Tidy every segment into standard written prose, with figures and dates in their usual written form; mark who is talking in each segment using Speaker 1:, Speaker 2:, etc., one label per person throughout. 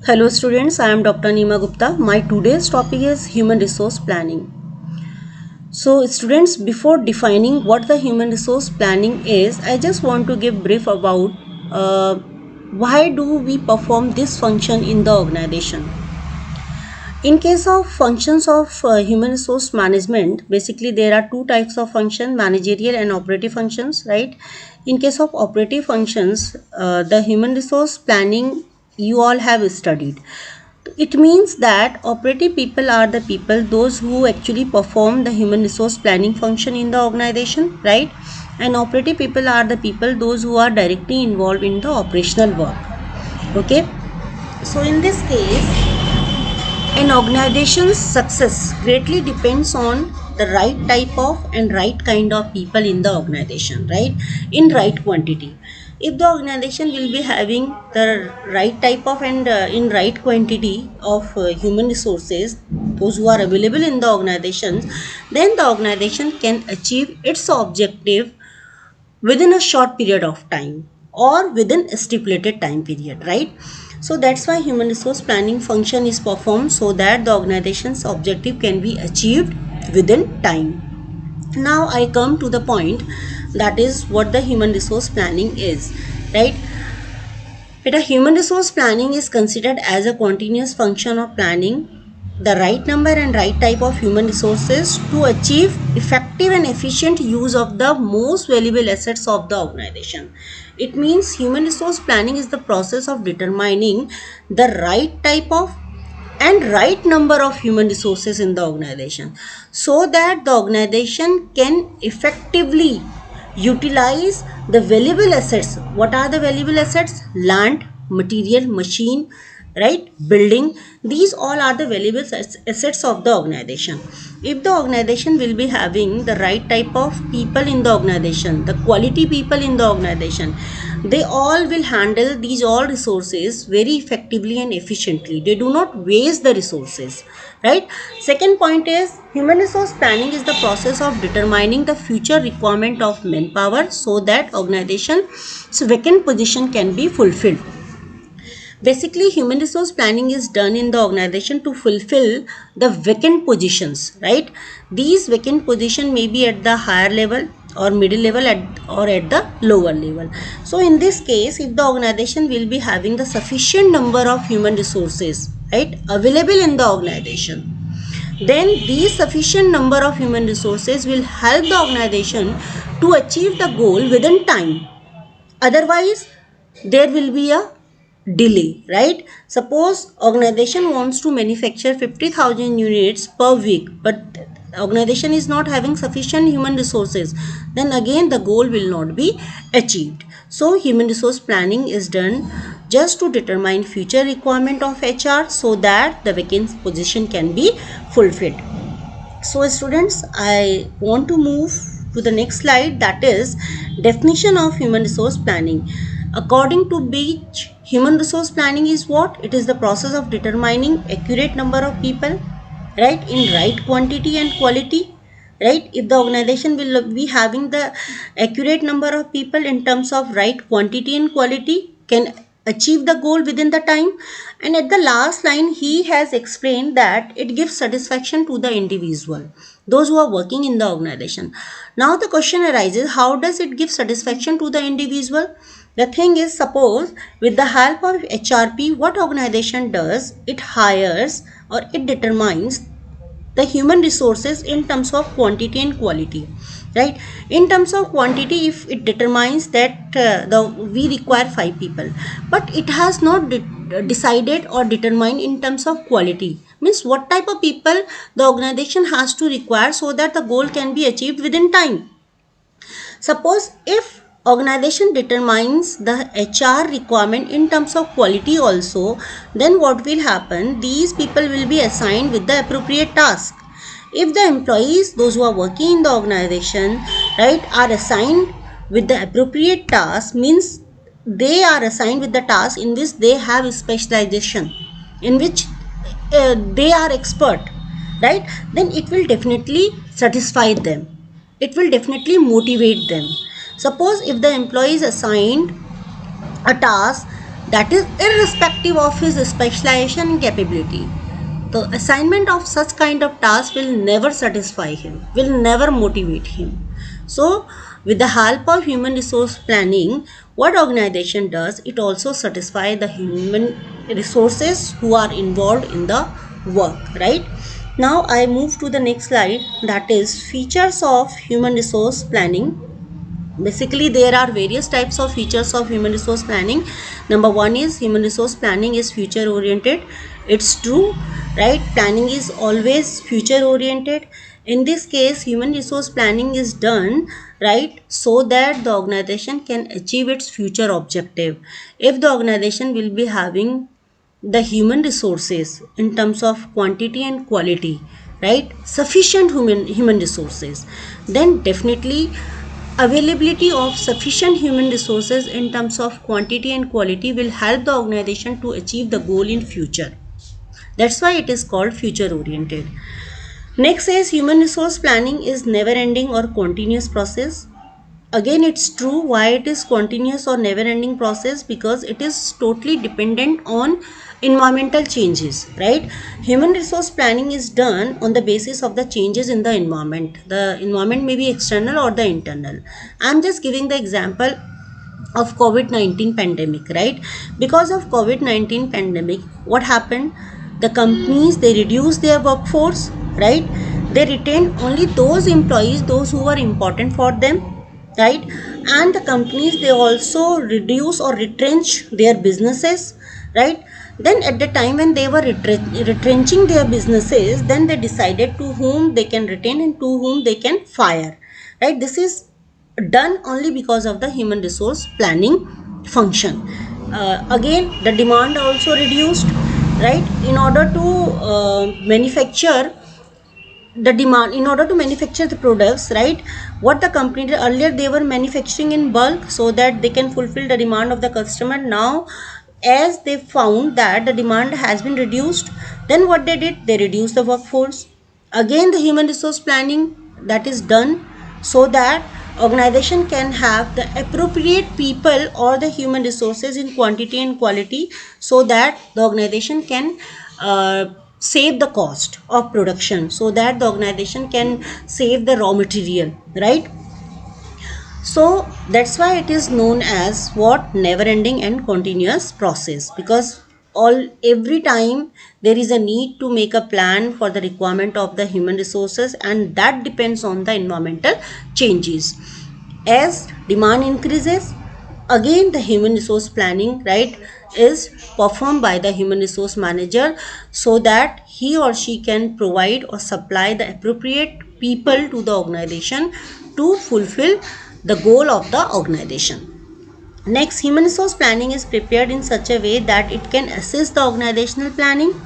Speaker 1: Hello students, I am Dr. Nima Gupta. My today's topic is human resource planning. So students, before defining what the human resource planning is, I just want to give brief about why do we perform this function in the organization. In case of functions of human resource management, basically there are two types of function, managerial and operative functions, right? In case of operative functions, the human resource planning you all have studied. It means that operative people are the people, those who actually perform the human resource planning function in the organization, right? And operative people are the people, those who are directly involved in the operational work. Okay. So in this case, an organization's success greatly depends on the right type of and right kind of people in the organization, right? In right quantity. If the organization will be having the right type of and in right quantity of human resources, those who are available in the organizations, then the organization can achieve its objective within a short period of time or within a stipulated time period, right? So that's why human resource planning function is performed, so that the organization's objective can be achieved within time. Now I come to the point, that is what the human resource planning is, right? But a human resource planning is considered as a continuous function of planning the right number and right type of human resources to achieve effective and efficient use of the most valuable assets of the organization. It means human resource planning is the process of determining the right type of and right number of human resources in the organization, so that the organization can effectively utilize the valuable assets. What are the valuable assets? Land, material, machine, right? Building. These all are the valuable assets of the organization. If the organization will be having the right type of people in the organization, the quality people in the organization, they all will handle these all resources very effectively and efficiently. They do not waste the resources, right? Second point is, human resource planning is the process of determining the future requirement of manpower, so that organization's vacant position can be fulfilled. Basically, human resource planning is done in the organization to fulfill the vacant positions, right? These vacant position may be at the higher level or middle level or at the lower level. So in this case, if the organization will be having the sufficient number of human resources, right, available in the organization, then these sufficient number of human resources will help the organization to achieve the goal within time. Otherwise, there will be a delay, right? Suppose organization wants to manufacture 50,000 units per week, but organization is not having sufficient human resources, then again the goal will not be achieved. So human resource planning is done just to determine future requirement of HR, so that the vacant position can be fulfilled. So students, I want to move to the next slide, that is definition of human resource planning. According to Beach, human resource planning is what? It is the process of determining accurate number of people, right, in right quantity and quality, right? If the organization will be having the accurate number of people in terms of right quantity and quality, can achieve the goal within the time. And at the last line, he has explained that it gives satisfaction to the individual, those who are working in the organization. Now the question arises, how does it give satisfaction to the individual? The thing is, suppose with the help of HRP, what organization does, it hires or it determines the human resources in terms of quantity and quality, right? In terms of quantity, if it determines that we require 5 people, but it has not decided or determined in terms of quality, means what type of people the organization has to require, so that the goal can be achieved within time. Suppose if organization determines the HR requirement in terms of quality also, then what will happen? These people will be assigned with the appropriate task. If the employees, those who are working in the organization, right, are assigned with the appropriate task, means they are assigned with the task in which they have specialization, in which they are expert, right? Then it will definitely satisfy them, it will definitely motivate them. Suppose if the employee is assigned a task that is irrespective of his specialization and capability. The assignment of such kind of task will never satisfy him, will never motivate him. So, with the help of human resource planning, what organization does, it also satisfy the human resources who are involved in the work, right? Now I move to the next slide, that is features of human resource planning. Basically there are various types of features of human resource planning. Number one is human resource planning is future oriented. It's true, right? Planning is always future oriented. In this case human resource planning is done, right, so that the organization can achieve its future objective. If the organization will be having the human resources in terms of quantity and quality, right, sufficient human resources, then definitely availability of sufficient human resources in terms of quantity and quality will help the organization to achieve the goal in future. That's why it is called future oriented. Next is human resource planning is never ending or continuous process. Again it's true. Why it is continuous or never ending process? Because it is totally dependent on environmental changes, right? Human resource planning is done on the basis of the changes in the environment. The environment may be external or the internal. I'm just giving the example of COVID-19 pandemic, right? Because of COVID-19 pandemic, what happened? The companies, they reduced their workforce, right? They retained only those employees, those who were important for them, right? And the companies, they also reduce or retrench their businesses, right? Then at the time when they were retrenching their businesses, then they decided to whom they can retain and to whom they can fire, right? This is done only because of the human resource planning function. Again the demand also reduced, right? In order to manufacture the demand, in order to manufacture the products, right, what the company did earlier, they were manufacturing in bulk so that they can fulfill the demand of the customer. Now as they found that the demand has been reduced, then what they did, they reduced the workforce. Again the human resource planning that is done so that organization can have the appropriate people or the human resources in quantity and quality, so that the organization can save the cost of production, so that the organization can save the raw material, right? So that's why it is known as what, never ending and continuous process, because all every time there is a need to make a plan for the requirement of the human resources, and that depends on the environmental changes. As demand increases, again the human resource planning, right, is performed by the human resource manager, so that he or she can provide or supply the appropriate people to the organization to fulfill the goal of the organization. Next, human resource planning is prepared in such a way that it can assist the organizational planning.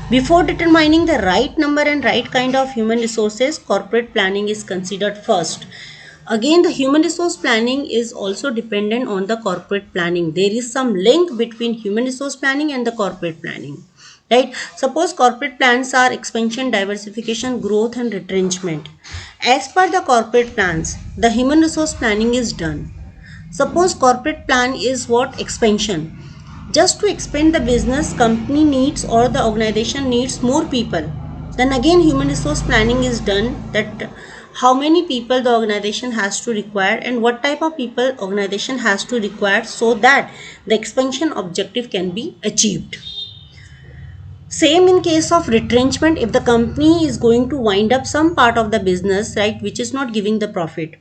Speaker 1: Before determining the right number and right kind of human resources, corporate planning is considered first. Again, the human resource planning is also dependent on the corporate planning. There is some link between human resource planning and the corporate planning, right? Suppose corporate plans are expansion, diversification, growth and retrenchment. As per the corporate plans, the human resource planning is done. Suppose corporate plan is what, expansion. Just to expand the business, company needs or the organization needs more people. Then again human resource planning is done, that how many people the organization has to require and what type of people organization has to require, so that the expansion objective can be achieved. Same in case of retrenchment. If the company is going to wind up some part of the business, right, which is not giving the profit,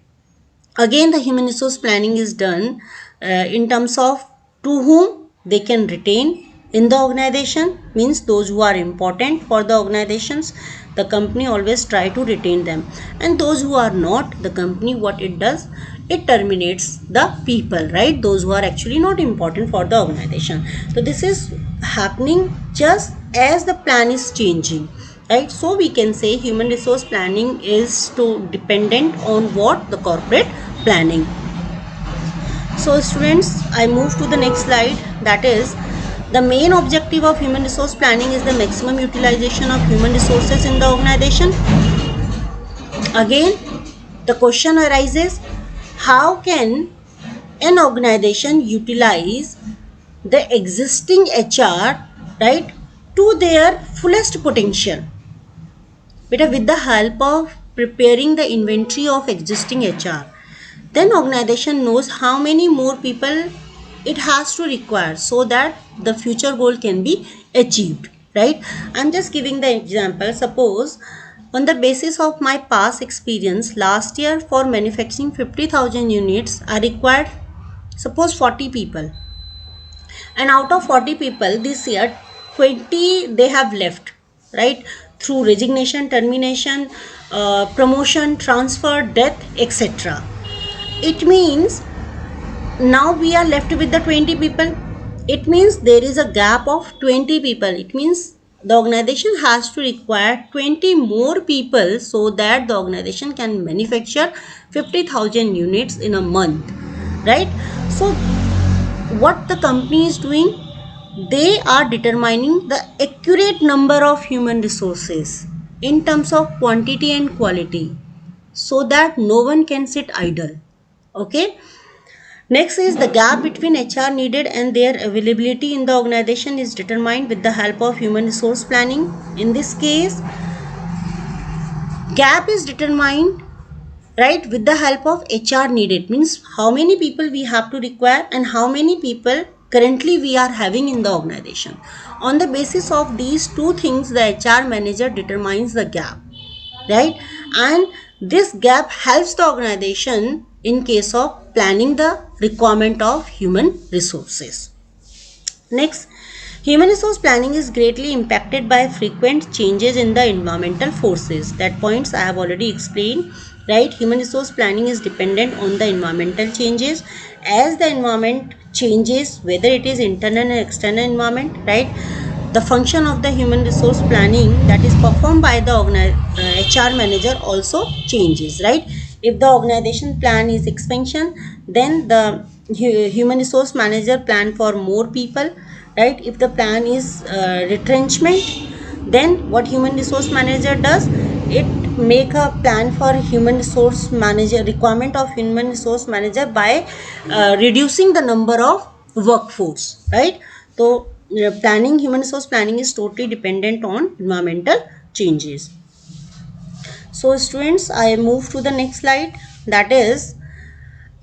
Speaker 1: again the human resource planning is done in terms of to whom they can retain in the organization, means those who are important for the organizations, the company always try to retain them, and those who are not, the company what it does, it terminates the people, right, those who are actually not important for the organization. So this is happening just as the plan is changing, right? So we can say human resource planning is to dependent on what, the corporate planning. So students, I move to the next slide, that is the main objective of human resource planning is the maximum utilization of human resources in the organization. Again the question arises, how can an organization utilize the existing HR, right, to their fullest potential. With the help of preparing the inventory of existing HR, then organization knows how many more people it has to require so that the future goal can be achieved, right? I'm just giving the example. Suppose on the basis of my past experience, last year for manufacturing 50,000 units I required suppose 40 people, and out of 40 people this year 20 they have left, right, through resignation, termination, promotion, transfer, death, etc. It means now we are left with the 20 people. It means there is a gap of 20 people. It means the organization has to require 20 more people so that the organization can manufacture 50,000 units in a month, right? So what the company is doing, they are determining the accurate number of human resources in terms of quantity and quality so that no one can sit idle. Okay. Next is the gap between HR needed and their availability in the organization is determined with the help of human resource planning. In this case, gap is determined, right, with the help of HR needed, means how many people we have to require and how many people currently we are having in the organization. On the basis of these two things, the HR manager determines the gap, right, and this gap helps the organization in case of planning the requirement of human resources. Next, human resource planning is greatly impacted by frequent changes in the environmental forces. That points I have already explained, right? Human resource planning is dependent on the environmental changes. As the environment changes, whether it is internal and external environment, right? The function of the human resource planning that is performed by the HR manager also changes, right? If the organization plan is expansion, then the human resource manager plan for more people, right? If the plan is retrenchment, then what human resource manager does, it make a plan for human resource manager, requirement of human resource manager by reducing the number of workforce, right? So planning, human resource planning is totally dependent on environmental changes. So students, I move to the next slide. That is,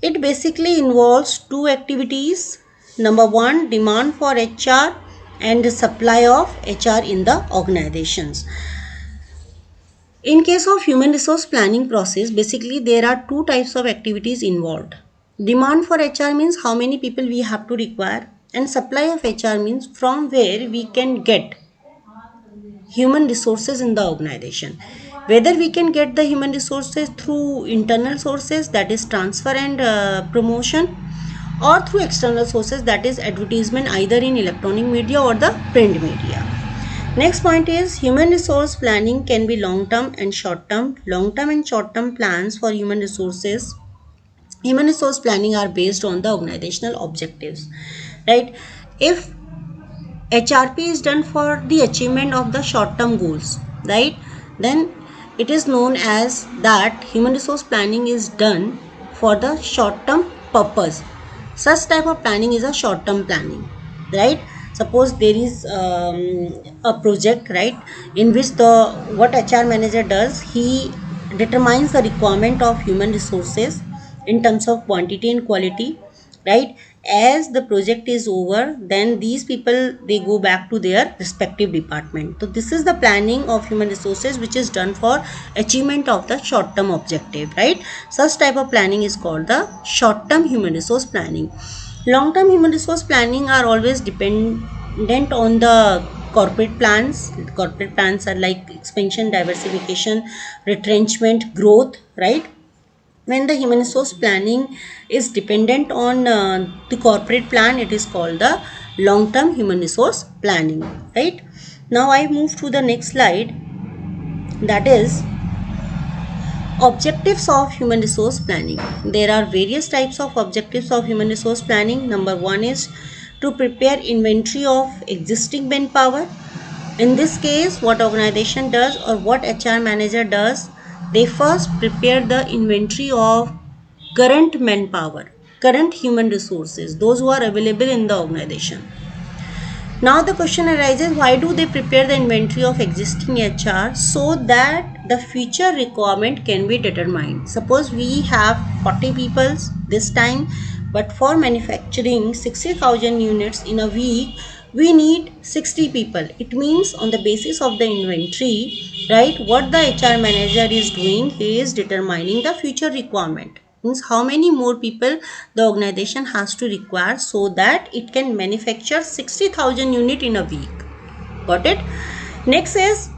Speaker 1: it basically involves two activities. Number one, demand for HR and the supply of HR in the organizations. In case of human resource planning process, basically there are two types of activities involved. Demand for HR means how many people we have to require, and supply of HR means from where we can get human resources in the organization. Whether we can get the human resources through internal sources, that is transfer and promotion, or through external sources, that is advertisement either in electronic media or the print media. Next point is human resource planning can be long term and short term. Long term and short term plans for human resources. Human resource planning are based on the organizational objectives, right? If HRP is done for the achievement of the short term goals, right, then it is known as that human resource planning is done for the short term purpose. Such type of planning is a short term planning, right? Suppose there is a project, right, in which the what HR manager does, he determines the requirement of human resources in terms of quantity and quality, right? As the project is over, then these people they go back to their respective department. So this is the planning of human resources which is done for achievement of the short term objective, right? Such type of planning is called the short term human resource planning. Long term human resource planning are always dependent on the corporate plans. Corporate plans are like expansion, diversification, retrenchment, growth, right? When the human resource planning is dependent on the corporate plan, it is called the long term human resource planning, right? Now I move to the next slide, that is objectives of human resource planning. There are various types of objectives of human resource planning. Number one is to prepare inventory of existing manpower. In this case, what organization does or what HR manager does, they first prepare the inventory of current manpower, current human resources, those who are available in the organization. Now the question arises, why do they prepare the inventory of existing HR so that the future requirement can be determined? Suppose we have 40 people this time, but for manufacturing 60,000 units in a week, we need 60 people. It means on the basis of the inventory, right, what the HR manager is doing, he is determining the future requirement. Means how many more people the organization has to require so that it can manufacture 60,000 unit in a week. Got it? Next is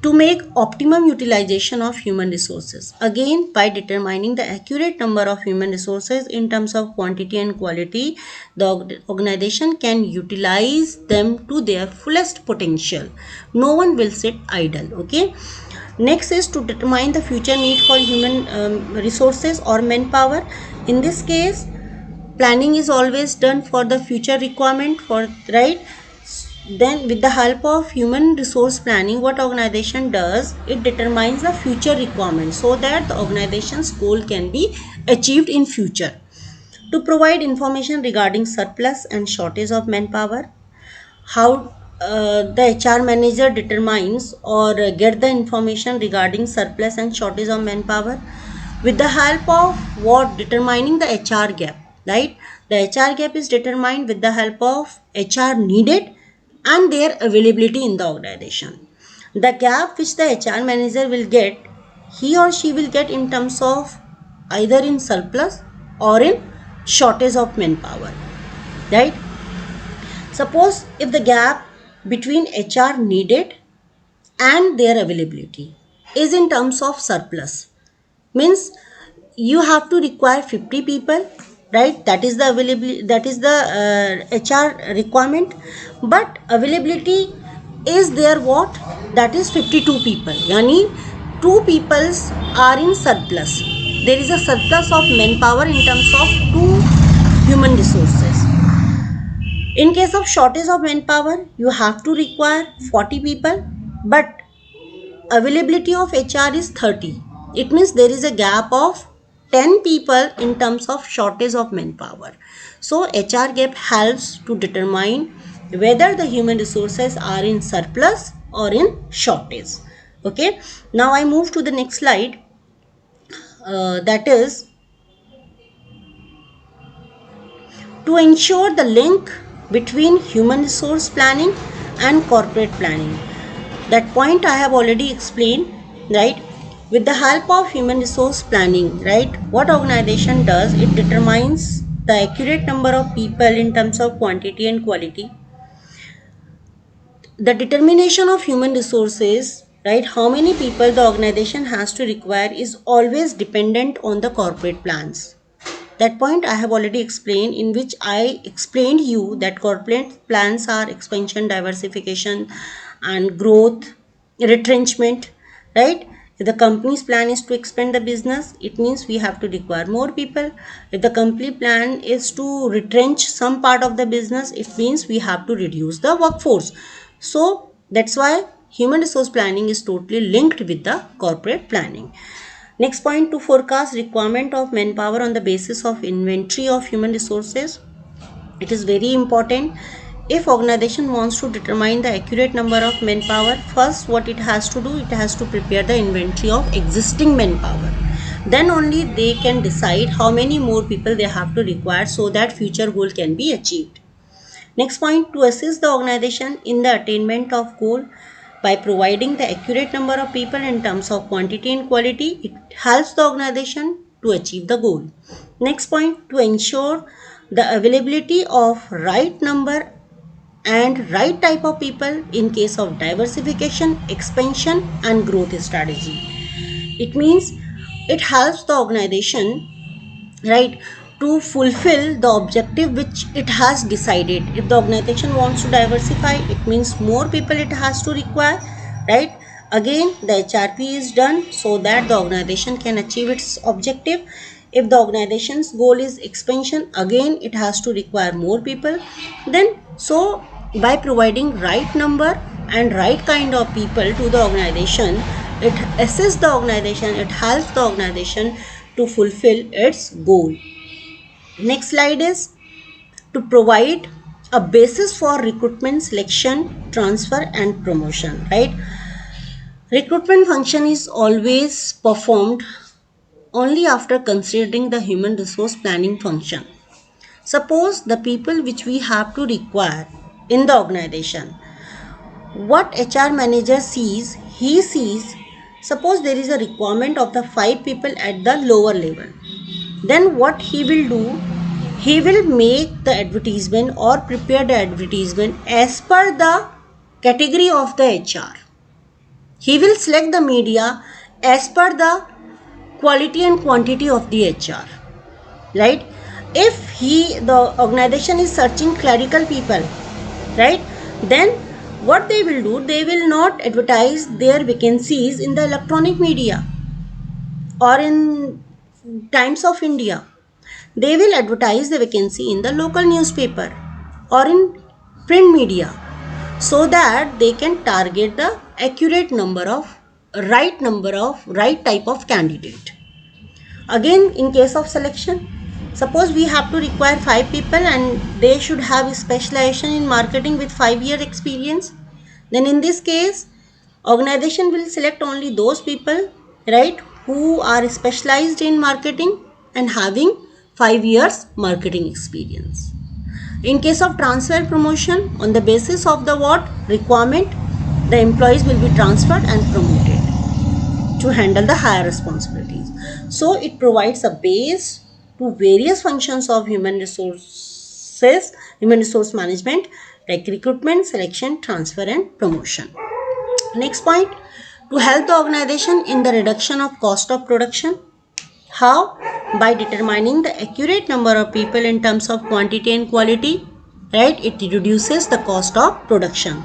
Speaker 1: to make optimum utilization of human resources. Again, by determining the accurate number of human resources in terms of quantity and quality, the organization can utilize them to their fullest potential. No one will sit idle. Okay. Next is to determine the future need for human resources or manpower. In this case, planning is always done for the future requirement, for right. Then with the help of human resource planning, what organization does, it determines the future requirement so that the organization's goal can be achieved in future. To provide information regarding surplus and shortage of manpower, how the HR manager determines or get the information regarding surplus and shortage of manpower with the help of what, determining the HR gap, right? The HR gap is determined with the help of HR needed and their availability in the organization. The gap which the HR manager will get, he or she will get in terms of either in surplus or in shortage of manpower, right? Suppose if the gap between HR needed and their availability is in terms of surplus, means you have to require 50 people, right? That is the availability, that is the HR requirement, but availability is there what, that is 52 people, yani 2 peoples are in surplus. There is a surplus of manpower in terms of 2 human resources. In case of shortage of manpower, you have to require 40 people, but availability of HR is 30. It means there is a gap of 10 people in terms of shortage of manpower. So HR gap helps to determine whether the human resources are in surplus or in shortage. Okay. Now I move to the next slide. That is to ensure the link between human resource planning and corporate planning. That point I have already explained, right? With the help of human resource planning, right, what organization does, it determines the accurate number of people in terms of quantity and quality. The determination of human resources, right, how many people the organization has to require, is always dependent on the corporate plans. That point I have already explained, in which I explained you that corporate plans are expansion, diversification and growth, retrenchment, right? If the company's plan is to expand the business, it means we have to require more people. If the company plan is to retrench some part of the business, it means we have to reduce the workforce. So that's why human resource planning is totally linked with the corporate planning. Next point, to forecast requirement of manpower on the basis of inventory of human resources. It is very important. If organization wants to determine the accurate number of manpower, first what it has to do, it has to prepare the inventory of existing manpower. Then only they can decide how many more people they have to require so that future goal can be achieved. Next point, to assist the organization in the attainment of goal by providing the accurate number of people in terms of quantity and quality, it helps the organization to achieve the goal. Next point, to ensure the availability of right number and right type of people in case of diversification, expansion and growth strategy. It means it helps the organization, right, to fulfill the objective which it has decided. If the organization wants to diversify, it means more people it has to require, right? Again, the HRP is done so that the organization can achieve its objective. If the organization's goal is expansion, again it has to require more people. Then so by providing right number and right kind of people to the organization, it assists the organization, it helps the organization to fulfill its goal. Next slide is to provide a basis for recruitment, selection, transfer and promotion, right? Recruitment function is always performed only after considering the human resource planning function. Suppose the people which we have to require in the organization, what HR manager sees, he sees, suppose there is a requirement of the 5 people at the lower level. Then what he will do, he will make the advertisement or prepare the advertisement as per the category of the HR. He will select the media as per the quality and quantity of the HR, right? If the organization is searching clerical people, right, then what they will do, they will not advertise their vacancies in the electronic media or in Times of India. They will advertise the vacancy in the local newspaper or in print media, so that they can target the accurate number of right type of candidate. Again, in case of selection, suppose we have to require 5 people and they should have specialization in marketing with 5-year experience. Then in this case, organization will select only those people, right, who are specialized in marketing and having 5 years marketing experience. In case of transfer promotion, on the basis of the what requirement, the employees will be transferred and promoted to handle the higher responsibilities. So it provides a base to various functions of human resource management, like recruitment, selection, transfer and promotion. Next point, to help the organization in the reduction of cost of production. How? By determining the accurate number of people in terms of quantity and quality, right? It reduces the cost of production.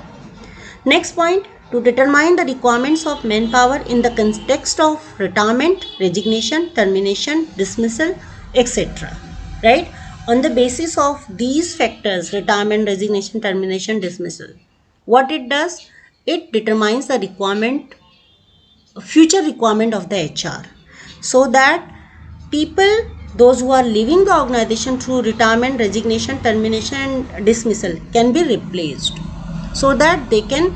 Speaker 1: Next point, to determine the requirements of manpower in the context of retirement, resignation, termination, dismissal, etc. Right? On the basis of these factors, retirement, resignation, termination, dismissal, what it does, it determines the future requirement of the HR, so that people, those who are leaving the organization through retirement, resignation, termination and dismissal, can be replaced, so that they can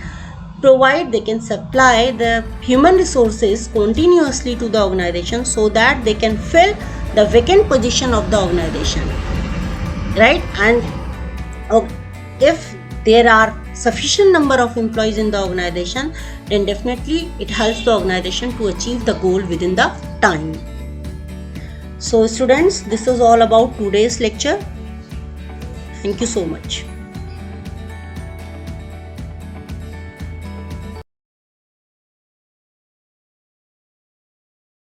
Speaker 1: supply the human resources continuously to the organization, so that they can fill the vacant position of the organization, right? And if there are sufficient number of employees in the organization, then definitely it helps the organization to achieve the goal within the time. So students, this is all about today's lecture. Thank you so much.